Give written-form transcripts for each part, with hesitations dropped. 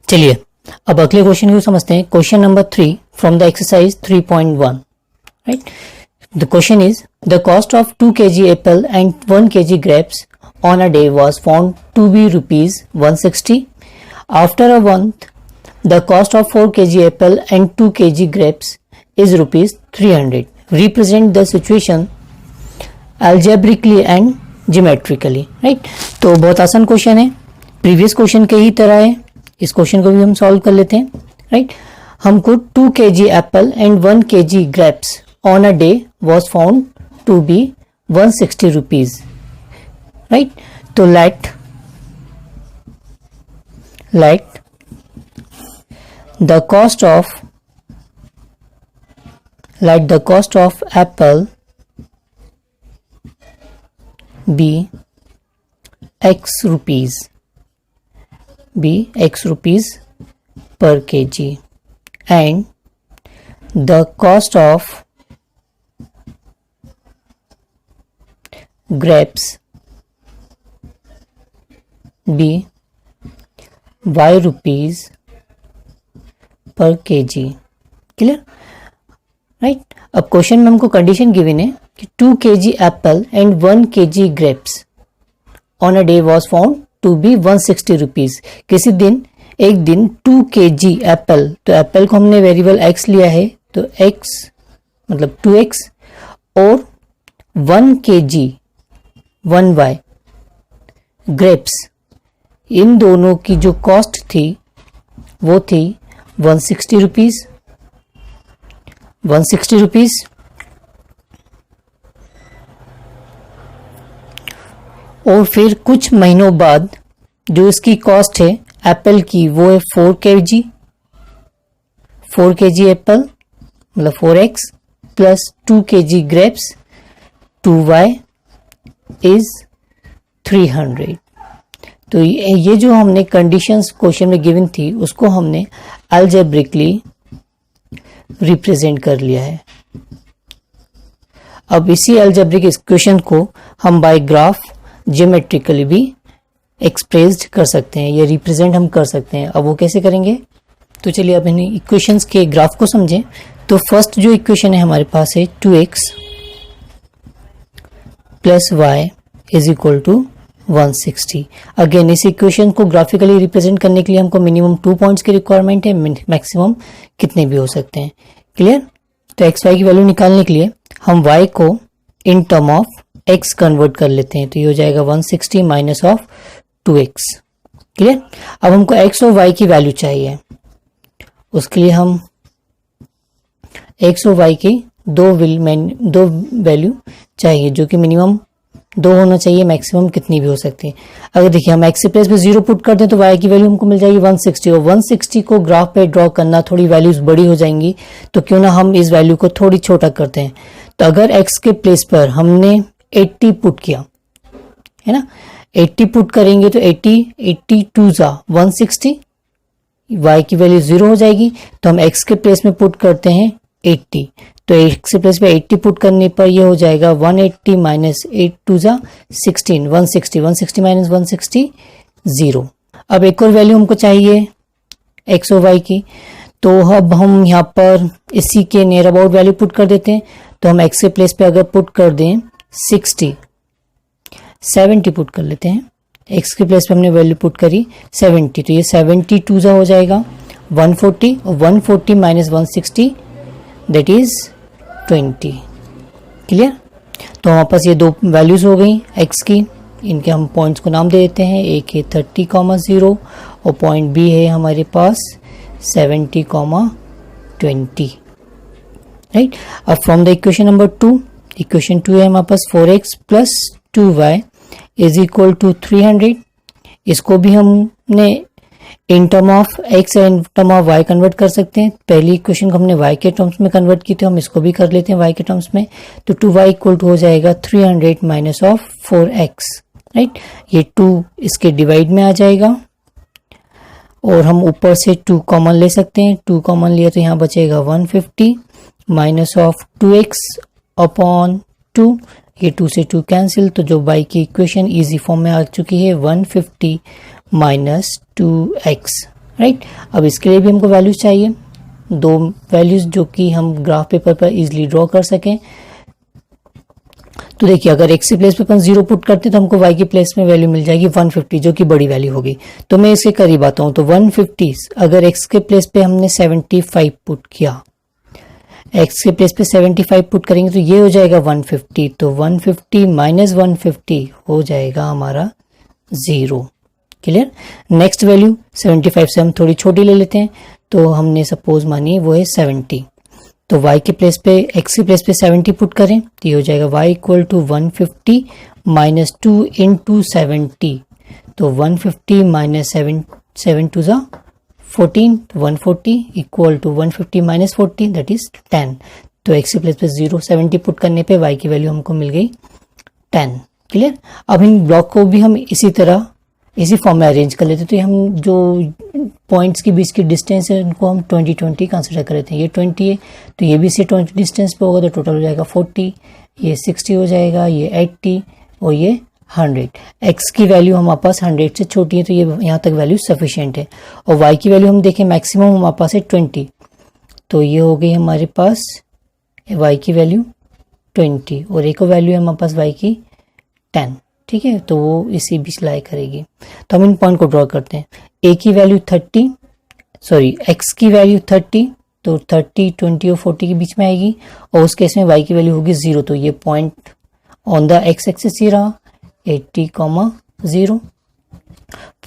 चलिए अब अगले क्वेश्चन को समझते हैं। Question number 3 from the exercise 3.1, right. The question is the cost of 2 kg apple and 1 kg grapes on a day was found to be rupees 160. After a month, the cost of 4 kg apple and 2 kg grapes is rupees 300. Represent the situation algebraically and geometrically, right? तो बहुत आसान question है, previous question के ही तरह है। इस question को भी हम सॉल्व कर लेते हैं, राइट। हमको 2 kg apple and 1 kg grapes on a day was found to be 160 rupees, right? तो let the cost of apple be x rupees per kg and the cost of grapes be y rupees per kg। Clear, right. अब question में हमको condition given है कि 2 kg apple and 1 kg grapes on a day was found to be 160 rupees. किसी दिन, एक दिन 2 kg Apple, तो एप्पल को हमने वेरिएबल x लिया है, तो x मतलब 2x, और 1 kg 1y ग्रेप्स, इन दोनों की जो कॉस्ट थी वो थी 160 रुपीज। और फिर कुछ महीनों बाद जो इसकी कॉस्ट है एप्पल की वो है 4 kg एप्पल मतलब 4x plus 2 kg grapes 2y is 300। तो ये जो हमने कंडीशंस क्वेश्चन में गिवन थी उसको हमने अलजेब्रिकली रिप्रेजेंट कर लिया है। अब इसी अलजेब्रिक इक्वेशन को हम बाय ग्राफ ज्योमेट्रिकली भी एक्सप्रेस्ड कर सकते हैं, ये रिप्रेजेंट हम कर सकते हैं। अब वो कैसे करेंगे, तो चलिए अब इन इक्वेशंस के ग्राफ को समझें। तो फर्स्ट जो इक्वेशन है हमारे पास है 2x plus y is equal to 160। Again इस इक्वेशन को ग्राफिकली रिप्रेजेंट करने के लिए हमको मिनिमम 2 पॉइंट्स की रिक्वायरमेंट है, मैक्सिमम कितने भी हो सकते हैं। क्लियर, तो एक्स वाई की वैल्यू निकालने के लिए हम y को इन टर्म ऑफ x कन्वर्ट कर लेते हैं, तो ये हो जाएगा 160 माइनस ऑफ 2x। क्लियर, अब हमको x और y की वैल्यू चाहिए, उसके लिए हम x और y की दो वैल्यू चाहिए, जो कि मिनिमम 2 होना चाहिए, मैक्सिमम कितनी भी हो सकती है। अगर देखिए हम x के प्लेस पे 0 पुट कर दें तो y की वैल्यू हमको मिल जाएगी 160, और 160 को ग्राफ पे ड्रॉ करना, थोड़ी वैल्यूज बड़ी हो जाएंगी, तो क्यों ना हम इस वैल्यू को थोड़ी छोटा करते हैं। तो अगर x के प्लेस पर हमने 80 पुट किया है ना, 80 पुट करेंगे तो 80 2 जा 160, y की वैल्यू 0 हो जाएगी, तो हम x के प्लेस में पुट करते हैं 80, तो x के प्लेस पे 80 पुट करने पर ये हो जाएगा 180 माइनस 8 2 जा 16, 160 माइनस 160 0। अब एक और वैल्यू हमको चाहिए x और y की, तो अब हम यहाँ पर इसी के नियर अबाउट वैल्यू पुट कर देते हैं। तो हम x के प्लेस पे अगर पुट कर दें 70 पुट कर लेते हैं, x के प्लेस पे हमने वैल्यू पुट करी 70, तो ये 70 2 जा हो जाएगा 140, और 140 माइनस 160 दैट इज 20। क्लियर, तो हमारे पास ये दो वैल्यूज हो गई x की, इनके हम पॉइंट्स को नाम दे देते हैं। एक है 30,0 और पॉइंट b है हमारे पास 70,20, राइट। अब from the equation number 2, equation 2 है हमारे पास 4x plus 2y is equal to 300। इसको भी हमने in term of x and term of y convert कर सकते हैं। पहली इक्वेशन को हमने y के टर्म्स में कन्वर्ट की थी, हम इसको भी कर लेते हैं y के टर्म्स में। तो 2y इक्वल टू हो जाएगा 300 माइनस ऑफ 4x, राइट। ये 2 इसके डिवाइड में आ जाएगा, और हम ऊपर से 2 कॉमन ले सकते हैं। 2 कॉमन लिया तो यहाँ बचेगा 150 माइनस ऑफ 2x अपॉन 2, ये 2 से 2 कैंसिल, तो जो y की इक्वेशन इजी फॉर्म में आ चुकी है 150 माइनस 2x, राइट। अब इसके लिए भी हमको वैल्यूज चाहिए, दो वैल्यूज जो कि हम ग्राफ पेपर पर इजीली ड्रॉ कर सकें। तो देखिए अगर x के प्लेस पे अपन 0 पुट करते हैं तो हमको y के प्लेस में वैल्यू मिल जाएगी 150 जो कि बड़ी वैल्यू होगी। तो मैं इसके करीब आता हूं, तो 150 अगर x के प्लेस पे हमने 75 पुट किया, x के प्लेस पे 75 पुट करेंगे तो ये हो जाएगा 150, तो 150 माइनस 150 हो जाएगा हमारा 0। क्लियर। नेक्स्ट वैल्यू 75 से हम थोड़ी छोटी ले लेते हैं, तो हमने सपोज मानिए वो है 70, तो y के प्लेस पे x के प्लेस पे 70 पुट करें तो ये हो जाएगा y equal to 150 minus 2 into 70, तो 150 माइनस 7 टू ज़ा 14, 140 equal to 150 minus 40 that is 10। तो x के प्लेस पे 0 70 पुट करने पे y की वैल्यू हमको मिल गई 10। क्लियर। अब इन ब्लॉक को भी हम इसी तरह इसी फॉर्म में अरेंज कर लेते हैं, तो हम जो पॉइंट्स के बीच की डिस्टेंस है उनको हम 20-20 कंसिडर कर लेते हैं। ये 20 है तो ये भी इसी 20 डिस्टेंस पे होगा, तो टोटल हो जाएगा 40, ये 60 हो जाएगा, ये 80 और ये 100। x की वैल्यू हमारे पास 100 से छोटी है तो ये यहाँ तक वैल्यू सफिशिएंट है। और y की वैल्यू हम देखें मैक्सिमम हमारे पास है 20, तो ये हो गई हमारे पास y की वैल्यू 20 और एक वैल्यू है हमारे पास y की 10। ठीक है, तो वो इसी बीच लाई करेगी। तो हम इन पॉइंट को ड्रॉ करते हैं। a की वैल्यू 30, सॉरी x की वैल्यू 30, तो 30 20 और 40 के बीच में आएगी, और उस केस में y की वैल्यू होगी 0, तो ये point on the x axis ही रहा 80,0।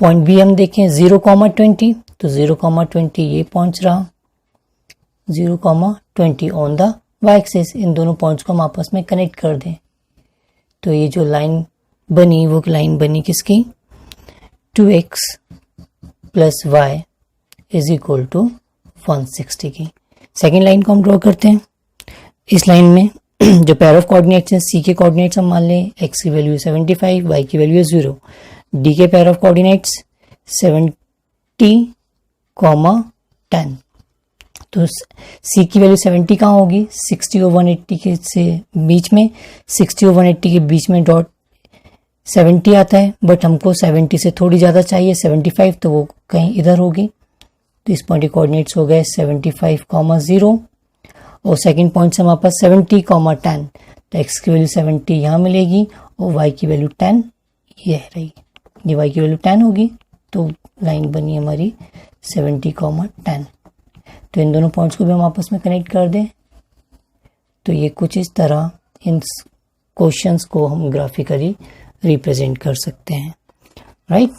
पॉइंट b हम देखें 0,20, तो 0,20 ये पॉइंट्स रहा, 0,20 ऑन द y एक्सिस। इन दोनों पॉइंट्स को हम आपस में कनेक्ट कर दें तो ये जो लाइन बनी वो लाइन बनी किसकी, 2x plus y is equal to 160 की। सेकेंड लाइन को हम ड्रॉ करते हैं। इस लाइन में जो पेयर ऑफ कोऑर्डिनेट्स हैं, c के कोऑर्डिनेट्स हम मान लें, x की वैल्यू 75, y की वैल्यू है 0, d के पेयर ऑफ कोऑर्डिनेट्स 70, 10, तो c की वैल्यू 70 कहाँ होगी, 60 और 180 के से बीच में, 60 और 180 के बीच में डॉट 70 आता है, बट हमको 70 से थोड़ी ज़्यादा चाहिए 75, तो वो कहीं इधर होगी। तो इस पॉइंट के कोऑर्डिनेट्स हो गए 75, 0, और सेकंड पॉइंट से हमारे पास 70, 10, तो x की वैल्यू 70 यहाँ मिलेगी और y की वैल्यू 10 ये रही, ये y की वैल्यू 10 होगी, तो लाइन बनी हमारी 70, 10। तो इन दोनों पॉइंट्स को भी हम आपस में कनेक्ट कर दें तो ये कुछ इस तरह इन क्वेश्चंस को हम ग्राफिकली रिप्रेजेंट कर सकते हैं, राइट।